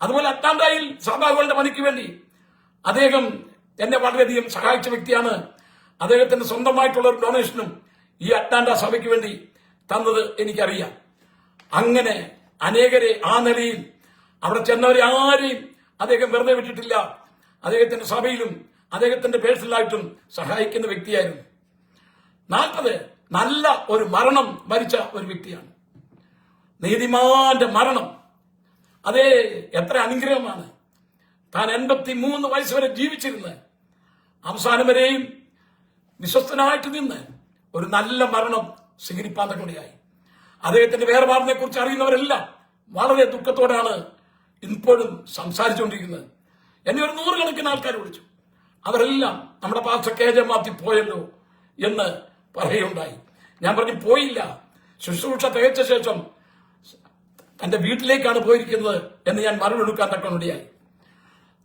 അതുപോലെ അറ്റ്ലാന്റയിൽ സഭാ ഹോളിന്റെ പണിക്ക് വേണ്ടി അദ്ദേഹം എന്നെ വളരെയധികം സഹായിച്ച വ്യക്തിയാണ്. അദ്ദേഹത്തിന്റെ സ്വന്തമായിട്ടുള്ള ഒരു ഡൊണേഷനും ഈ അറ്റ്ലാന്റ സഭയ്ക്ക് വേണ്ടി തന്നത് എനിക്കറിയാം. അങ്ങനെ അനേകരെ ആ നിലയിൽ അവിടെ ചെന്നവരെ ആരെയും അദ്ദേഹം വെറുതെ വിട്ടിട്ടില്ല. അദ്ദേഹത്തിന്റെ സഭയിലും അദ്ദേഹത്തിന്റെ പേഴ്സണലായിട്ടും സഹായിക്കുന്ന വ്യക്തിയായിരുന്നു. 40 നല്ല ഒരു മരണം മരിച്ച ഒരു വ്യക്തിയാണ്. നീതിമാന്റെ മരണം, അതേ എത്ര അനുഗ്രഹമാണ്. താൻ 83 വയസ്സ് വരെ ജീവിച്ചിരുന്ന് അവസാനം വരെയും വിശ്വസ്തനായിട്ട് നിന്ന് ഒരു നല്ല മരണം സ്വീകരിപ്പാൻ തക്കവണ്ണം അദ്ദേഹത്തിന്റെ വേർപാടിനെ കുറിച്ച് അറിയുന്നവരെല്ലാം വളരെ ദുഃഖത്തോടെയാണ് ഇപ്പോഴും സംസാരിച്ചുകൊണ്ടിരിക്കുന്നത്. എന്നെ ഒരു 100 കണക്കിന് ആൾക്കാർ വിളിച്ചു. അവരെല്ലാം നമ്മുടെ പാസ്റ്റർ കെ ജെ മാത്യു പോയല്ലോ എന്ന് പറയുകയുണ്ടായി. ഞാൻ പറഞ്ഞു, പോയില്ല, ശുശ്രൂഷ തികച്ച ശേഷം തന്റെ വീട്ടിലേക്കാണ് പോയിരിക്കുന്നത് എന്ന് ഞാൻ മറുപടി കൊടുക്കാൻ തക്കവണ്ണം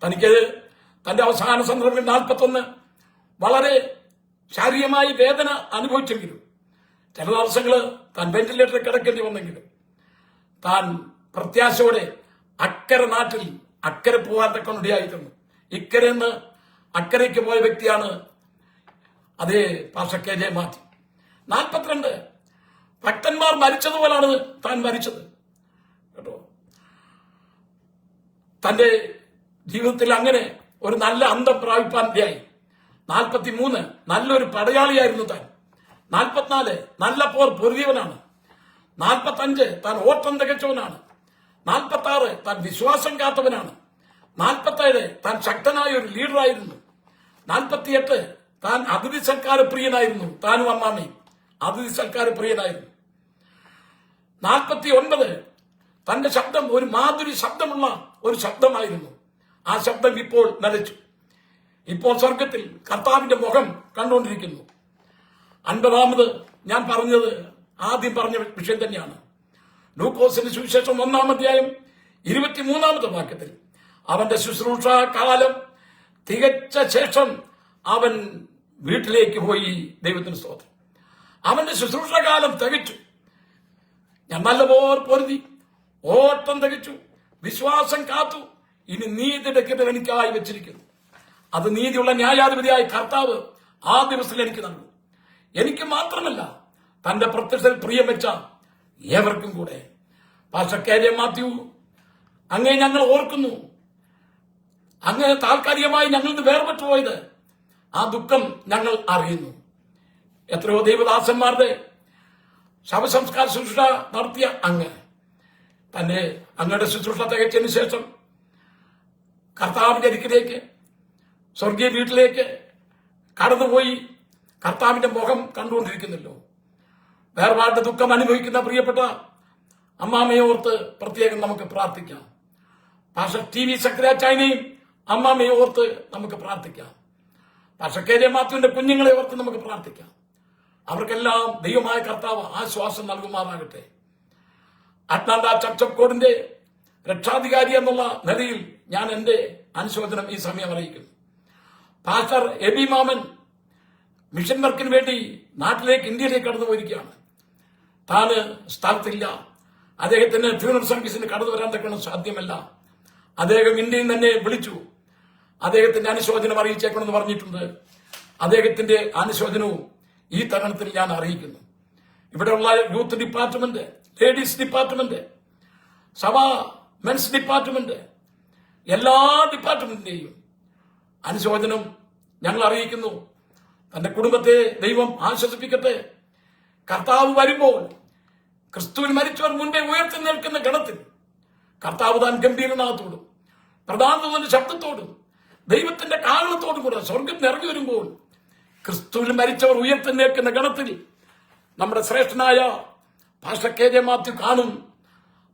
തനിക്ക് തന്റെ അവസാന സന്ദർഭത്തിൽ 41 വളരെ ശാരീരികമായി വേദന അനുഭവിച്ചെങ്കിലും ചില ദിവസങ്ങള് താൻ വെന്റിലേറ്ററിൽ കിടക്കേണ്ടി വന്നെങ്കിലും താൻ പ്രത്യാശയോടെ അക്കരെ നാട്ടിൽ അക്കരെ പോകാൻ തക്കവണ്ണം ഇക്കരെ നിന്ന് അക്കരയ്ക്ക് പോയ വ്യക്തിയാണ് അതേ പാസ്റ്റർ കെ ജെ മാത്യു. 42 ഭക്തന്മാർ മരിച്ചതുപോലാണ് താൻ മരിച്ചത് കേട്ടോ. തന്റെ ജീവിതത്തിൽ അങ്ങനെ ഒരു നല്ല അന്തം പ്രാപിപ്പാൻ ഇടയായി. 43 നല്ലൊരു പടയാളിയായിരുന്നു താൻ. 44 നല്ല പോർ പൊരുതിയവനാണ്. 45 താൻ ഓട്ടം തികച്ചവനാണ്. 46 താൻ വിശ്വാസം കാത്തവനാണ്. 47 താൻ ശക്തനായ ഒരു ലീഡറായിരുന്നു. 48 താൻ അതിഥി സൽക്കാര പ്രിയനായിരുന്നു. താനും അമ്മാമയും അതിഥി സൽക്കാര പ്രിയനായിരുന്നു. 49 തന്റെ ശബ്ദം ഒരു മാധുരി ശബ്ദമുള്ള ഒരു ശബ്ദമായിരുന്നു. ആ ശബ്ദം ഇപ്പോൾ നിലച്ചു. ഇപ്പോൾ സ്വർഗത്തിൽ കർത്താവിന്റെ മുഖം കണ്ടുകൊണ്ടിരിക്കുന്നു. 50 ഞാൻ പറഞ്ഞത് ആദ്യം പറഞ്ഞ വിഷയം തന്നെയാണ്. ലൂക്കോസിന്റെ സുവിശേഷം 1-ാം അധ്യായം 23-ാമത്തെ വാക്യത്തിൽ അവന്റെ ശുശ്രൂഷ കാലം തികച്ച ശേഷം അവൻ വീട്ടിലേക്ക് പോയി. ദൈവത്തിന് സ്തോത്രം. അവന്റെ ശുശ്രൂഷ കാലം തികച്ചു. ഞാൻ നല്ലപോലെ പൊരുതി ഓട്ടം തികച്ചു, വിശ്വാസം കാത്തു. ഇനി നീതിയുടെ കിരീടം എനിക്കായി വെച്ചിരിക്കുന്നു. അത് നീതിയുള്ള ന്യായാധിപതിയായ കർത്താവ് ആ ദിവസത്തിൽ എനിക്ക് നൽകും. എനിക്ക് മാത്രമല്ല, തന്റെ പ്രത്യക്ഷത്തിൽ പ്രിയം വെച്ച ഏവർക്കും കൂടെ. Pastor KJ. മാത്യു, അങ്ങേ ഞങ്ങൾ ഓർക്കുന്നു. അങ്ങ് താൽക്കാലികമായി ഞങ്ങളിൽ നിന്ന് വേർപെട്ടു പോയത്, ആ ദുഃഖം ഞങ്ങൾ അറിയുന്നു. എത്രയോ ദൈവദാസന്മാരുടെ ശവസംസ്കാര ശുശ്രൂഷ നടത്തിയ അങ്ങ് തന്നെ അങ്ങയുടെ ശുശ്രൂഷ തികച്ചതിന് ശേഷം കർത്താവിന്റെ അരികിലേക്ക്, സ്വർഗീയ വീട്ടിലേക്ക് കടന്നുപോയി കർത്താവിന്റെ മുഖം കണ്ടുകൊണ്ടിരിക്കുന്നല്ലോ. വേർപാട് ദുഃഖം അനുഭവിക്കുന്ന പ്രിയപ്പെട്ട അമ്മാമയെ ഓർത്ത് പ്രത്യേകം നമുക്ക് പ്രാർത്ഥിക്കാം. Pastor TV. സക്രിയാച്ചായനെയും അമ്മാമയെ ഓർത്ത് നമുക്ക് പ്രാർത്ഥിക്കാം. Pastor KJ. മാത്യുവിന്റെ കുഞ്ഞുങ്ങളെ ഓർത്ത് നമുക്ക് പ്രാർത്ഥിക്കാം. അവർക്കെല്ലാം ദൈവമായ കർത്താവ് ആശ്വാസം നൽകുമാറാകട്ടെ. അറ്റ്ലാന്റ ചർച്ച് ഓഫ് ഗോഡിന്റെ രക്ഷാധികാരി എന്നുള്ള നിലയിൽ ഞാൻ എന്റെ അനുശോചനം ഈ സമയം അറിയിക്കുന്നു. പാസ്റ്റർ എബി മാമൻ മിഷൻ വർക്കിന് വേണ്ടി നാട്ടിലേക്ക്, ഇന്ത്യയിലേക്ക് കടന്നു പോയിരിക്കുകയാണ്. താന് സ്ഥലത്തില്ല. അദ്ദേഹത്തിന് ഫ്യൂണറൽ സർവീസിന് കടന്നു വരാൻ തക്കണം സാധ്യമല്ല. അദ്ദേഹം ഇന്ത്യയിൽ തന്നെ വിളിച്ചു. അദ്ദേഹത്തിന്റെ അനുശോചനം അറിയിച്ചേക്കണമെന്ന് പറഞ്ഞിട്ടുണ്ട്. അദ്ദേഹത്തിന്റെ അനുശോചനവും ഈ തരുണത്തിൽ ഞാൻ അറിയിക്കുന്നു. ഇവിടെയുള്ള യൂത്ത് ഡിപ്പാർട്ട്മെന്റ്, ലേഡീസ് ഡിപ്പാർട്ട്മെന്റ്, സഭ മെൻസ് ഡിപ്പാർട്ട്മെന്റ്, എല്ലാ ഡിപ്പാർട്ട്മെന്റിന്റെയും അനുശോചനം ഞങ്ങൾ അറിയിക്കുന്നു. തന്റെ കുടുംബത്തെ ദൈവം ആശ്വസിപ്പിക്കട്ടെ. കർത്താവ് വരുമ്പോൾ ക്രിസ്തുവിൽ മരിച്ചവർ മുൻപേ ഉയർത്തി നിൽക്കുന്ന ഗണത്തിൽ കർത്താവ് താൻ ഗംഭീരനാഥത്തോടും പ്രധാനത്തിന്റെ ശബ്ദത്തോടും ദൈവത്തിന്റെ കാരണത്തോടും കൂടെ സ്വർഗത്തിൽ ഇറങ്ങി വരുമ്പോൾ ക്രിസ്തുവിൽ മരിച്ചവർ ഉയർത്തി നിൽക്കുന്ന ഗണത്തിൽ നമ്മുടെ ശ്രേഷ്ഠനായ പാസ്റ്റർ കെ.ജെ. മാത്യു കാണും.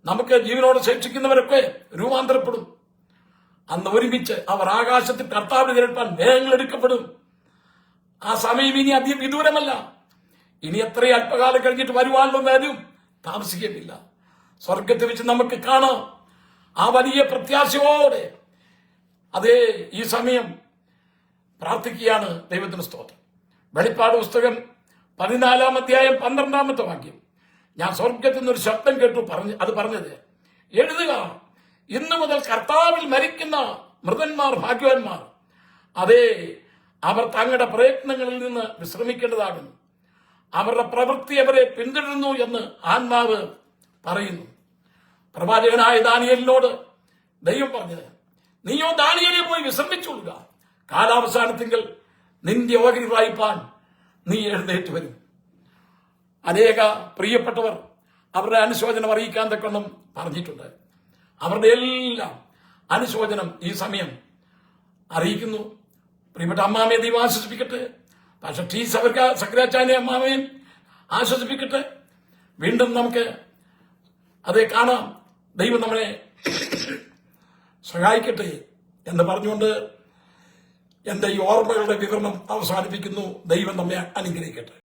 നമുക്ക് ജീവനോട് ശേഷിക്കുന്നവരൊക്കെ രൂപാന്തരപ്പെടും. അന്ന് ഒരുമിച്ച് അവർ ആകാശത്തിൽ കർത്താവിനെ നേരിട്ടാൻ മേഘങ്ങൾ എടുക്കപ്പെടും. ആ സമയം ഇനി അധികം വിദൂരമല്ല. ഇനി എത്ര അല്പകാലം കഴിഞ്ഞിട്ട് വരുവാനുള്ള നേരം താമസിക്കുന്നില്ല. സ്വർഗത്തിൽ വെച്ച് നമുക്ക് കാണാം. ആ വലിയ പ്രത്യാശയോടെ അതേ ഈ സമയം പ്രാർത്ഥിക്കുകയാണ്. ദൈവത്തിന് സ്തോത്രം. വെളിപ്പാട് പുസ്തകം 14-ാം അധ്യായം 12-ാമത്തെ വാക്യം. ഞാൻ സ്വർഗത്തിൽ നിന്നൊരു ശബ്ദം കേട്ടു അത് പറഞ്ഞത്, എഴുതുക, ഇന്നു മുതൽ കർത്താവിൽ മരിക്കുന്ന മൃതന്മാർ ഭാഗ്യവാന്മാർ. അതേ, അവർ തങ്ങളുടെ പ്രയത്നങ്ങളിൽ നിന്ന് വിശ്രമിക്കേണ്ടതാകുന്നു. അവരുടെ പ്രവൃത്തി അവരെ പിന്തുടരുന്നു എന്ന് ആത്മാവ് പറയുന്നു. പ്രവാചകനായ ദാനിയേലിനോട് ദൈവം പറഞ്ഞത്, നീയോ ദാനിയേലെ പോയി വിശ്രമിച്ചുകൊള്ളുക, കാലാവസാനത്തിങ്കിൽ നിന്റെ ഓഹരി വായിപ്പാൻ നീ എഴുന്നേറ്റ് വരും. അനേക പ്രിയപ്പെട്ടവർ അവരുടെ അനുശോചനം അറിയിക്കാൻ തക്കണം പറഞ്ഞിട്ടുണ്ട്. അവരുടെ എല്ലാം അനുശോചനം ഈ സമയം അറിയിക്കുന്നു. പ്രിയപ്പെട്ട അമ്മാമയെ ദൈവം ആശ്വസിപ്പിക്കട്ടെ. പക്ഷെ ടി സക്രിയാച്ചാനെ അമ്മാമയും ആശ്വസിപ്പിക്കട്ടെ. വീണ്ടും നമുക്ക് അതേ കാണാം. ദൈവം നമ്മളെ സഹായിക്കട്ടെ എന്ന് പറഞ്ഞുകൊണ്ട് എന്റെ ഈ ഓർമ്മകളുടെ വിവരണം അവസാനിപ്പിക്കുന്നു. ദൈവം നമ്മെ അനുഗ്രഹിക്കട്ടെ.